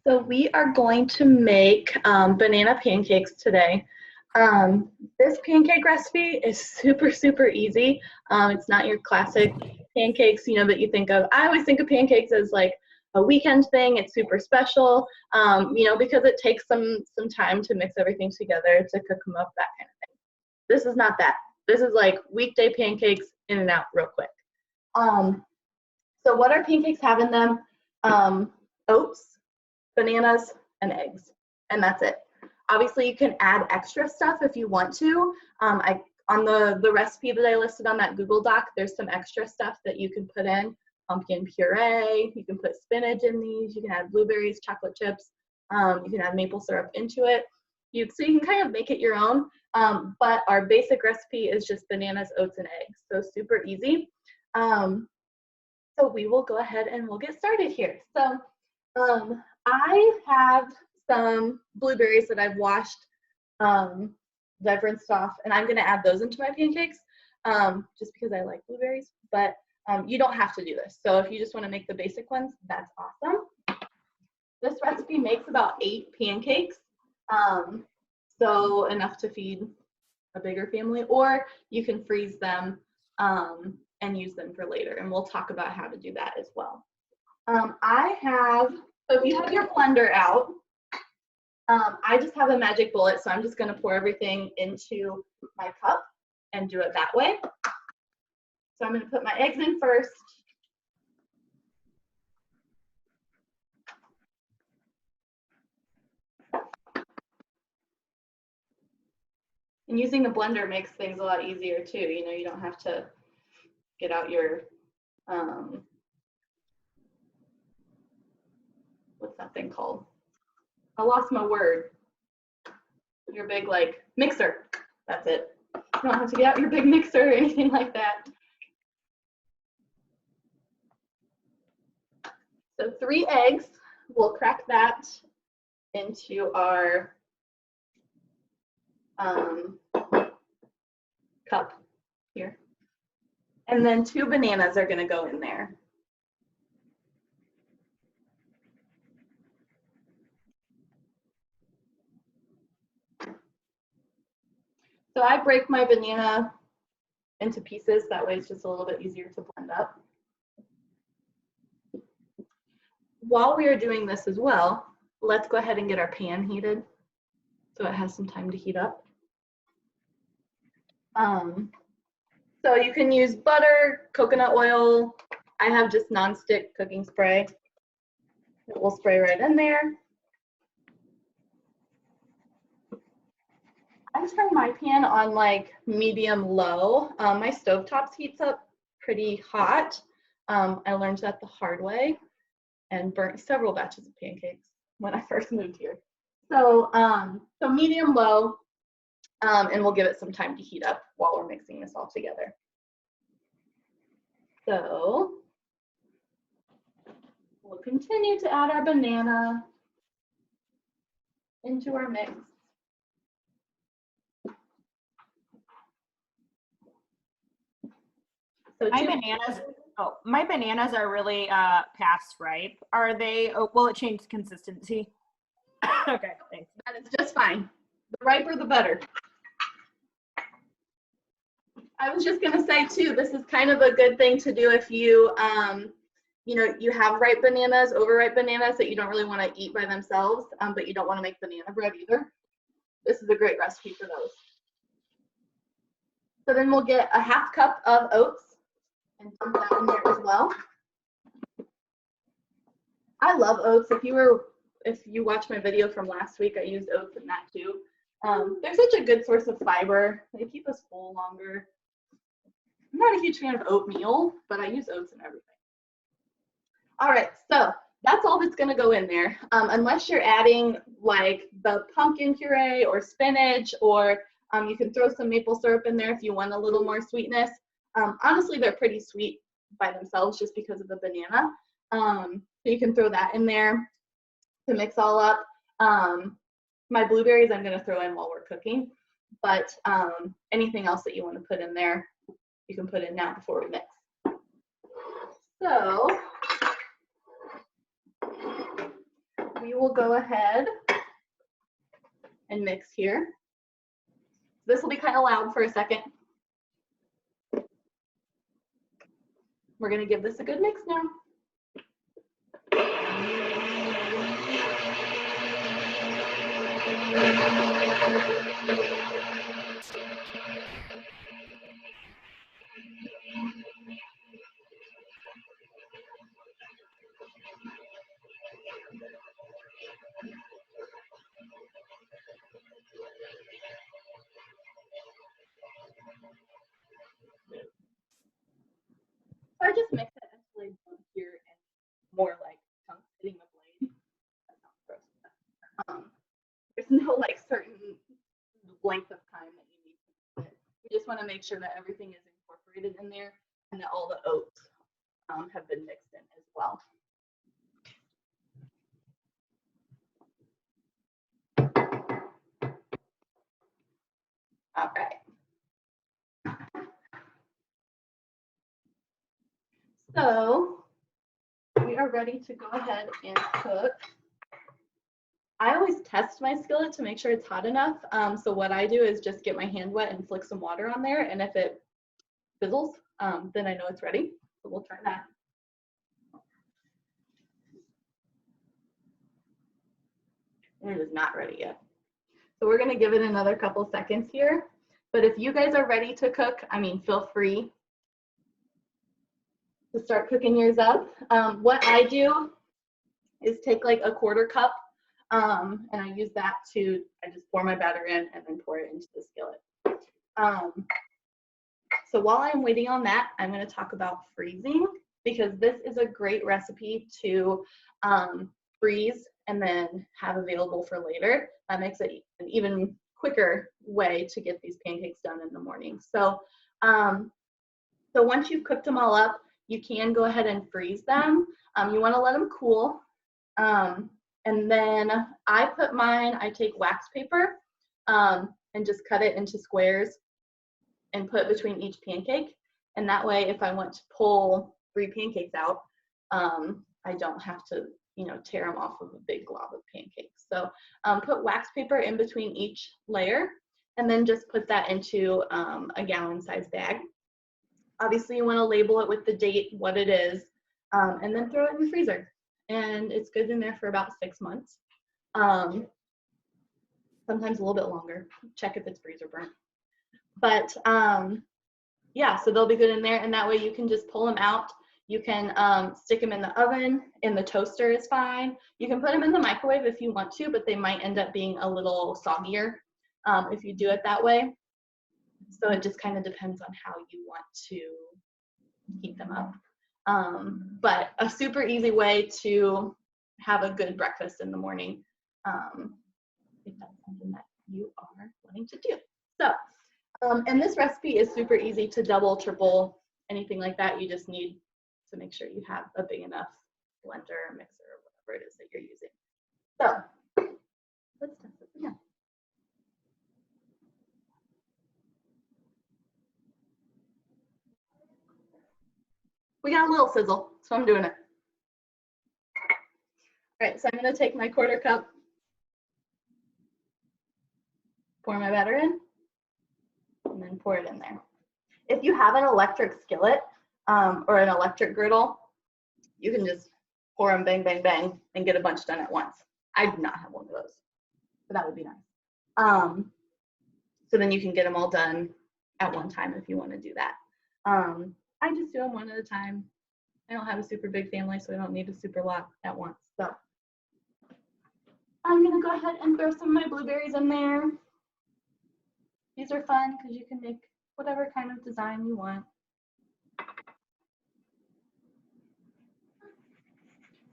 So we are going to make banana pancakes today. This pancake recipe is super, super easy. It's not your classic pancakes, that you think of. I always think of pancakes as like a weekend thing. It's super special, because it takes some time to mix everything together, to cook them up, that kind of thing. This is not that. This is like weekday pancakes, in and out real quick. So what our pancakes have in them? Oats, bananas, and eggs, and that's it. Obviously, you can add extra stuff if you want to. On the recipe that I listed on that Google Doc, there's some extra stuff that you can put in. Pumpkin puree, you can put spinach in these, you can add blueberries, chocolate chips, you can add maple syrup into it. So you can kind of make it your own, but our basic recipe is just bananas, oats, and eggs, so super easy. So we will go ahead and we'll get started here. So I have some blueberries that I've washed, that I've rinsed off, and I'm going to add those into my pancakes just because I like blueberries, but you don't have to do this. So if you just want to make the basic ones, that's awesome. This recipe makes about 8 pancakes, so enough to feed a bigger family, or you can freeze them and use them for later, and we'll talk about how to do that as well. So if you have your blender out, I just have a magic bullet, so I'm just going to pour everything into my cup and do it that way. So I'm going to put my eggs in first. And using a blender makes things a lot easier too. You don't have to get out your, what's that thing called? I lost my word. Your big mixer. That's it. You don't have to get out your big mixer or anything like that. So 3 eggs, we'll crack that into our cup here. And then 2 bananas are going to go in there. So I break my banana into pieces, that way it's just a little bit easier to blend up. While we are doing this as well, let's go ahead and get our pan heated so it has some time to heat up. So you can use butter, coconut oil. I have just nonstick cooking spray that we'll spray right in there. I turn my pan on medium low. My stovetop heats up pretty hot. I learned that the hard way and burnt several batches of pancakes when I first moved here. So, so medium low, and we'll give it some time to heat up while we're mixing this all together. So we'll continue to add our banana into our mix. So my bananas are really past ripe. Are they? Will it change consistency? Okay, thanks. That is just fine. The riper, the better. I was just gonna say too, this is kind of a good thing to do if you, you have ripe bananas, overripe bananas that you don't really want to eat by themselves, but you don't want to make banana bread either. This is a great recipe for those. So then we'll get a 1/2 cup of oats and dump that in there as well. I love oats. If you watched my video from last week, I used oats in that too. They're such a good source of fiber. They keep us full longer. I'm not a huge fan of oatmeal, but I use oats in everything. All right, so that's all that's going to go in there. Unless you're adding the pumpkin puree or spinach, or you can throw some maple syrup in there if you want a little more sweetness. Honestly, they're pretty sweet by themselves just because of the banana. So you can throw that in there to mix all up. My blueberries I'm going to throw in while we're cooking, but anything else that you want to put in there, you can put in now before we mix. So we will go ahead and mix here. This will be kind of loud for a second. We're going to give this a good mix now. So I just mix it until I don't hear any more like chunks hitting the blade. That sounds gross. There's no like certain length of time that you need to mix it. You just want to make sure that everything is incorporated in there and that all the oats have been mixed in as well. All right. So we are ready to go ahead and cook. I always test my skillet to make sure it's hot enough. So what I do is just get my hand wet and flick some water on there. And if it fizzles, then I know it's ready. So we'll try that. And it is not ready yet. So we're gonna give it another couple seconds here. But if you guys are ready to cook, I mean, feel free to start cooking yours up. What I do is take like a 1/4 cup and I use that I just pour my batter in and then pour it into the skillet. So while I'm waiting on that, I'm going to talk about freezing because this is a great recipe to freeze and then have available for later. That makes it an even quicker way to get these pancakes done in the morning. So, so once you've cooked them all up, you can go ahead and freeze them. You want to let them cool. And then I take wax paper and just cut it into squares and put between each pancake. And that way, if I want to pull 3 pancakes out, I don't have to, tear them off of a big glob of pancakes. So put wax paper in between each layer and then just put that into a gallon-sized bag. Obviously, you want to label it with the date, what it is, and then throw it in the freezer. And it's good in there for about 6 months. Sometimes a little bit longer. Check if it's freezer burnt. But yeah, so they'll be good in there, and that way you can just pull them out. You can stick them in the oven, in the toaster is fine. You can put them in the microwave if you want to, but they might end up being a little soggier if you do it that way. So it just kind of depends on how you want to heat them up. But a super easy way to have a good breakfast in the morning, if that's something that you are wanting to do. So, and this recipe is super easy to double, triple, anything like that. You just need to make sure you have a big enough blender, mixer, whatever it is that you're using. So, let's test this again. We got a little sizzle, so I'm doing it. All right, so I'm going to take my 1/4 cup, pour my batter in, and then pour it in there. If you have an electric skillet or an electric griddle, you can just pour them bang, bang, bang, and get a bunch done at once. I do not have one of those, but that would be nice. So then you can get them all done at one time if you want to do that. I just do them one at a time. I don't have a super big family, so I don't need a super lot at once. So I'm gonna go ahead and throw some of my blueberries in there. These are fun because you can make whatever kind of design you want.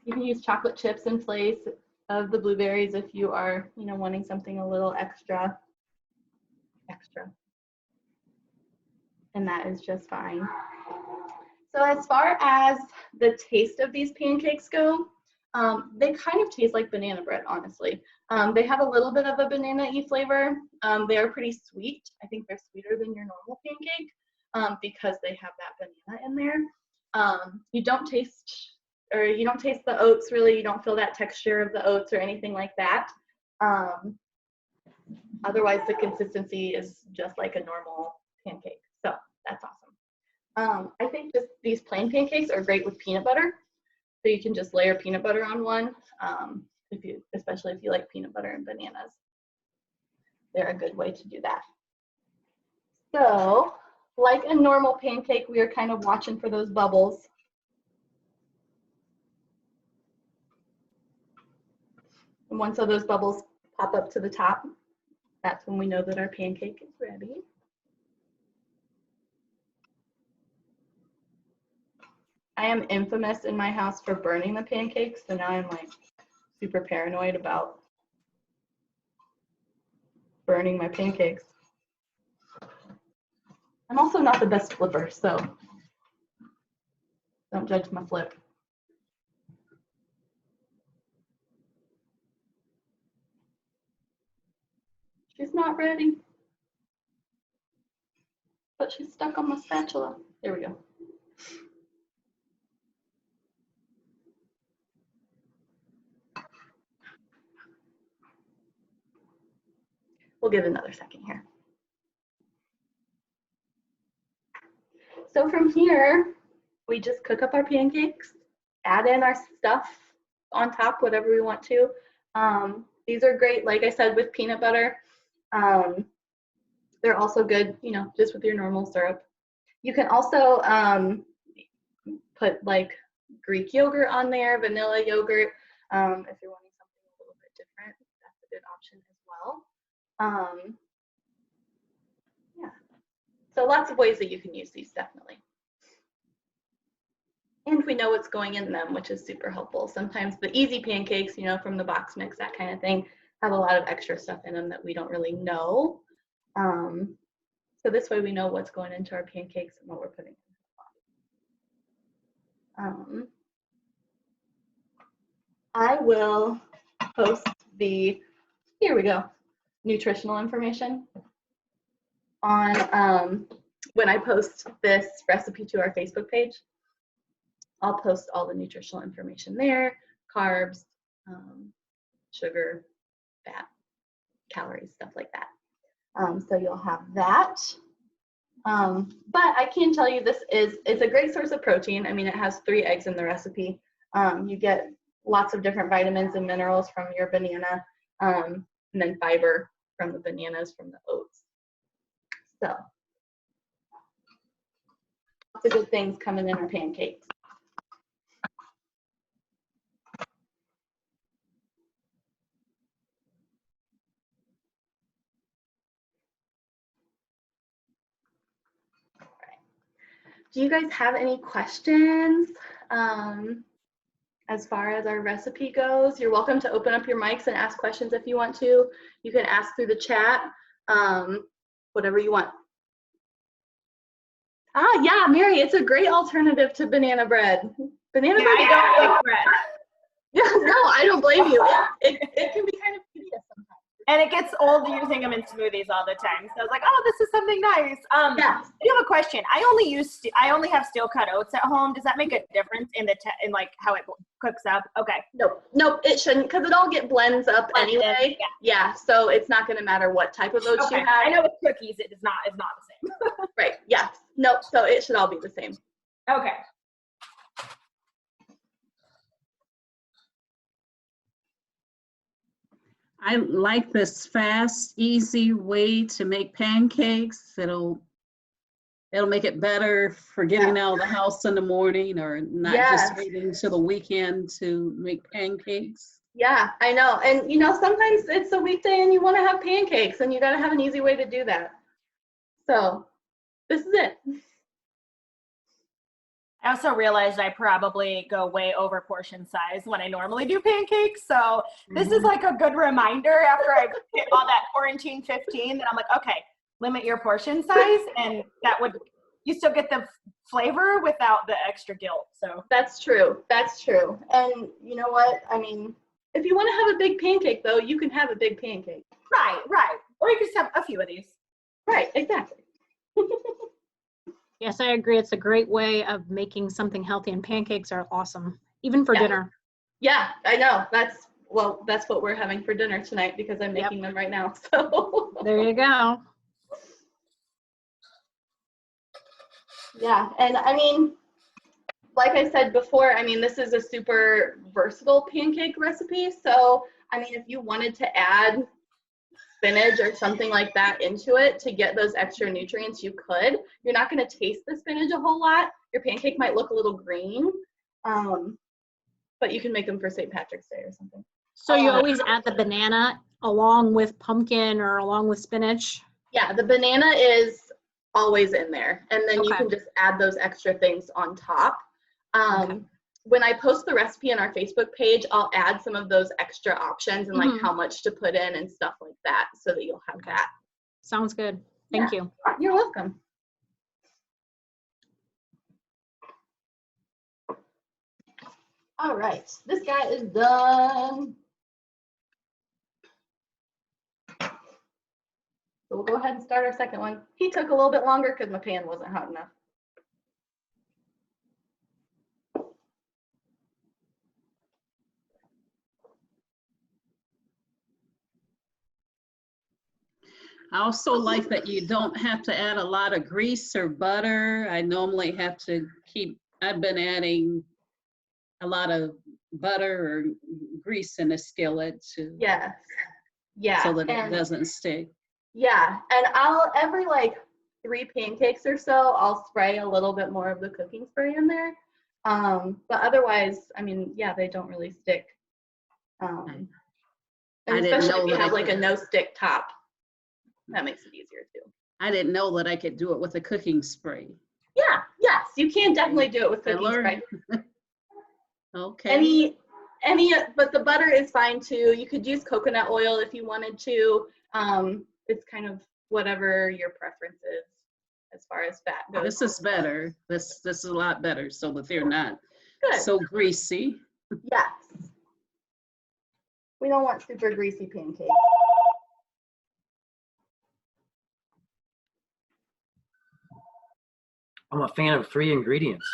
You can use chocolate chips in place of the blueberries if you are, wanting something a little extra. And that is just fine. So as far as the taste of these pancakes go, they kind of taste like banana bread, honestly. They have a little bit of a banana-y flavor. They are pretty sweet. I think they're sweeter than your normal pancake because they have that banana in there. You don't taste or you don't taste the oats really. You don't feel that texture of the oats or anything like that. Otherwise, the consistency is just like a normal pancake. So that's awesome. I think just these plain pancakes are great with peanut butter. So you can just layer peanut butter on one, especially if you like peanut butter and bananas. They're a good way to do that. So, like a normal pancake, we are kind of watching for those bubbles. And once all those bubbles pop up to the top, that's when we know that our pancake is ready. I am infamous in my house for burning the pancakes, so now I'm like super paranoid about burning my pancakes. I'm also not the best flipper, so don't judge my flip. She's not ready, but she's stuck on my spatula. There we go. We'll give it another second here. So from here, we just cook up our pancakes, add in our stuff on top, whatever we want to. These are great, like I said, with peanut butter. They're also good, you know, just with your normal syrup. You can also put like Greek yogurt on there, vanilla yogurt. If you're wanting something a little bit different, that's a good option as well. Yeah, so lots of ways that you can use these, definitely. And we know what's going in them, which is super helpful. Sometimes the easy pancakes, you know, from the box mix, that kind of thing, have a lot of extra stuff in them that we don't really know. So this way we know what's going into our pancakes and what we're putting in. I will post the, here we go, nutritional information on when I post this recipe to our Facebook page. I'll post all the nutritional information there, carbs, sugar, fat, calories, stuff like that. So you'll have that. But I can tell you it's a great source of protein. I mean, it has 3 eggs in the recipe. You get lots of different vitamins and minerals from your banana, and then fiber from the bananas, from the oats. So lots of good things coming in our pancakes. Do you guys have any questions as far as our recipe goes? You're welcome to open up your mics and ask questions if you want to. You can ask through the chat, whatever you want. Ah, yeah, Mary, it's a great alternative to banana bread. Banana bread. I don't like bread. Yeah, no, I don't blame you. It can be kind of tedious sometimes. And it gets old using them in smoothies all the time. So I was like, oh, this is something nice. Yeah. I do have a question. I only have steel cut oats at home. Does that make a difference in in like how it cooks up? Okay. Nope, it shouldn't, because it all blends up anyway. Yeah, so it's not going to matter what type of oats you have. I know with cookies it is not the same. Right. Yeah. Nope. So it should all be the same. Okay. I like this fast, easy way to make pancakes. It'll make it better for getting out of the house in the morning, or not just waiting until the weekend to make pancakes. Yeah, I know. And you know, sometimes it's a weekday and you want to have pancakes, and you got to have an easy way to do that. So this is it. I also realized I probably go way over portion size when I normally do pancakes. So this is like a good reminder after I get all that quarantine 15 that I'm like, okay, limit your portion size, and you still get the flavor without the extra guilt. So that's true. That's true. And you know what? I mean, if you want to have a big pancake though, you can have a big pancake. Right. Or you can just have a few of these. Right, exactly. Yes, I agree. It's a great way of making something healthy, and pancakes are awesome. even for dinner. Yeah, I know. That's what we're having for dinner tonight because I'm making them right now. So there you go. Yeah, and I mean, like I said before, I mean, this is a super versatile pancake recipe. So, I mean, if you wanted to add spinach or something like that into it to get those extra nutrients, you could. You're not going to taste the spinach a whole lot. Your pancake might look a little green, but you can make them for St. Patrick's Day or something. So you always add the banana along with pumpkin or along with spinach? Yeah, the banana is always in there. And then you Okay. can just add those extra things on top. Okay. When I post the recipe on our Facebook page, I'll add some of those extra options and like how much to put in and stuff like that so that you'll have that. Sounds good. Thank you. You're welcome. All right, this guy is done. So we'll go ahead and start our second one. He took a little bit longer because my pan wasn't hot enough. I also like that you don't have to add a lot of grease or butter. I normally have to I've been adding a lot of butter or grease in a skillet to Yeah, so that it doesn't stick. Yeah, and I'll every like 3 pancakes or so, I'll spray a little bit more of the cooking spray in there. But otherwise, I mean, yeah, they don't really stick. And especially if you have like a no stick top, that makes it easier too. I didn't know that I could do it with a cooking spray. Yeah, yes, you can definitely do it with cooking spray. Okay. But the butter is fine too. You could use coconut oil if you wanted to. It's kind of whatever your preference is as far as fat goes. This is better. This is a lot better so that they're not Good. so greasy. Yes. We don't want super greasy pancakes. I'm a fan of 3 ingredients.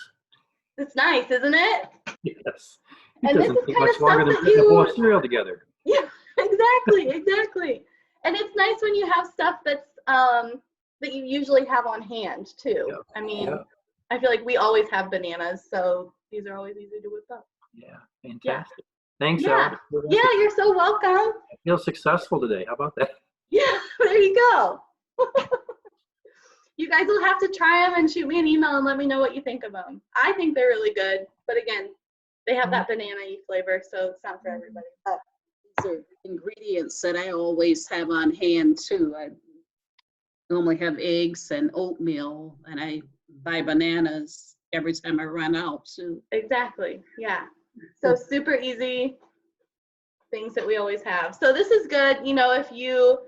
It's nice, isn't it? Yes. And It this doesn't is take kind much of longer stuff than that putting a bowl you. of cereal together. Yeah, exactly. And it's nice when you have stuff that's that you usually have on hand too. Yep. I mean, Yep. I feel like we always have bananas, so these are always easy to whip up. Yeah, fantastic. Thanks, Yeah. Ellen. Yeah, you're so welcome. I feel successful today. How about that? Yeah, there you go. You guys will have to try them and shoot me an email and let me know what you think of them. I think they're really good, but again, they have that banana-y flavor, so it's not for everybody. These are ingredients that I always have on hand too. I normally have eggs and oatmeal, and I buy bananas every time I run out too. Exactly, yeah. So super easy things that we always have. So this is good, you know, if you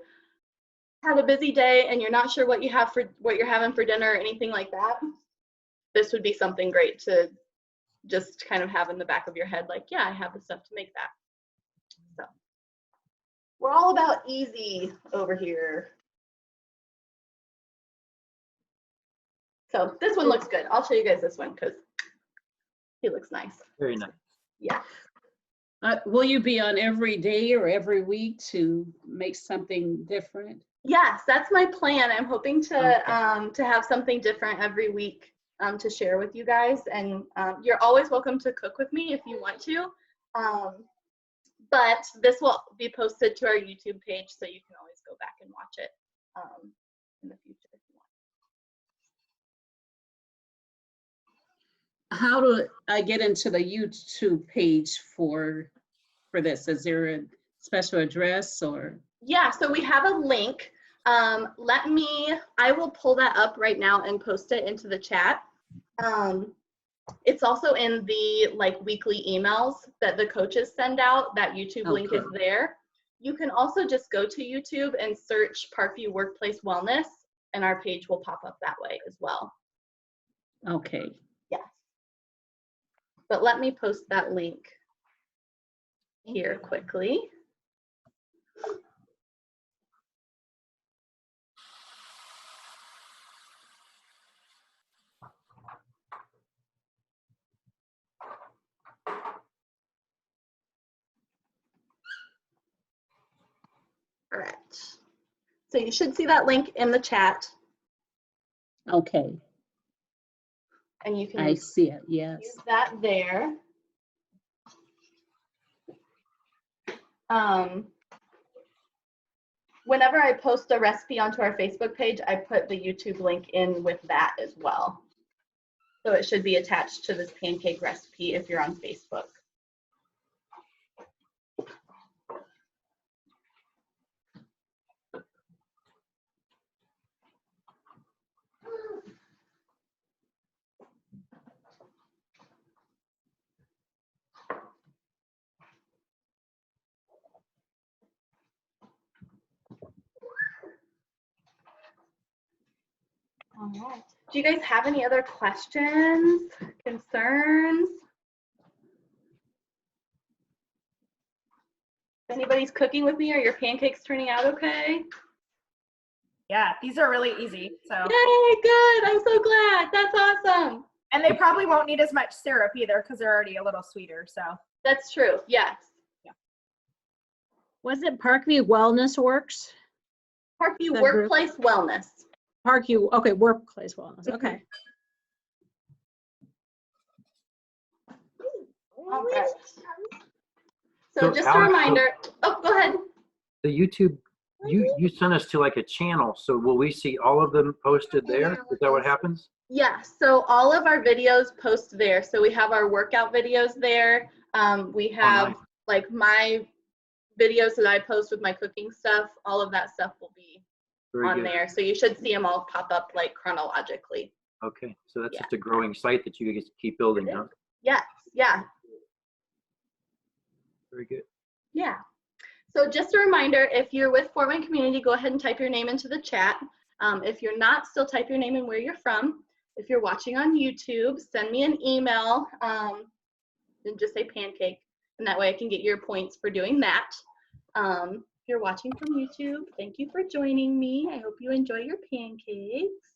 have a busy day and you're not sure what you're having for dinner or anything like that, this would be something great to just kind of have in the back of your head, like, yeah, I have the stuff to make that. So we're all about easy over here. So this one looks good. I'll show you guys this one because he looks nice. Very nice. Yeah. Will you be on every day or every week to make something different? Yes, that's my plan. I'm hoping to have something different every week to share with you guys. And you're always welcome to cook with me if you want to. But this will be posted to our YouTube page, so you can always go back and watch it in the future if you want. How do I get into the YouTube page for this? Is there a special address or? Yeah, so we have a link. I will pull that up right now and post it into the chat. It's also in the like weekly emails that the coaches send out. That YouTube link is there. You can also just go to YouTube and search Parkview Workplace Wellness, and our page will pop up that way as well. Okay. Yes. But let me post that link here quickly. Correct. So you should see that link in the chat, Okay, and you can I see it, yes. use that there. Whenever I post a recipe onto our Facebook page, I put the YouTube link in with that as well. So it should be attached to this pancake recipe if you're on Facebook. All right. Do you guys have any other questions, concerns? If anybody's cooking with me, are your pancakes turning out okay? Yeah, these are really easy. So. Yay, good. I'm so glad. That's awesome. And they probably won't need as much syrup either because they're already a little sweeter. So. That's true. Yes. Was it Parkview Wellness Works? Parkview That Workplace Wellness. Parkview, okay, Workplace Wellness, okay. All right. So just a Alex, reminder. Oh, go ahead. The YouTube, you sent us to like a channel, so will we see all of them posted there? Is that what happens? Yeah, so all of our videos post there. So we have our workout videos there. We have nice. like my videos that I post with my cooking stuff. All of that stuff will be Very on good. there. So you should see them all pop up like chronologically. Okay, so that's Yeah. just a growing site that you guys keep building, huh? Yes, yeah, Very good. yeah. So just a reminder, if you're with Fort Wayne Community, go ahead and type your name into the chat. If you're not, still type your name and where you're from. If you're watching on YouTube, send me an email and just say pancake, and that way I can get your points for doing that. If you're watching from YouTube, thank you for joining me. I hope you enjoy your pancakes.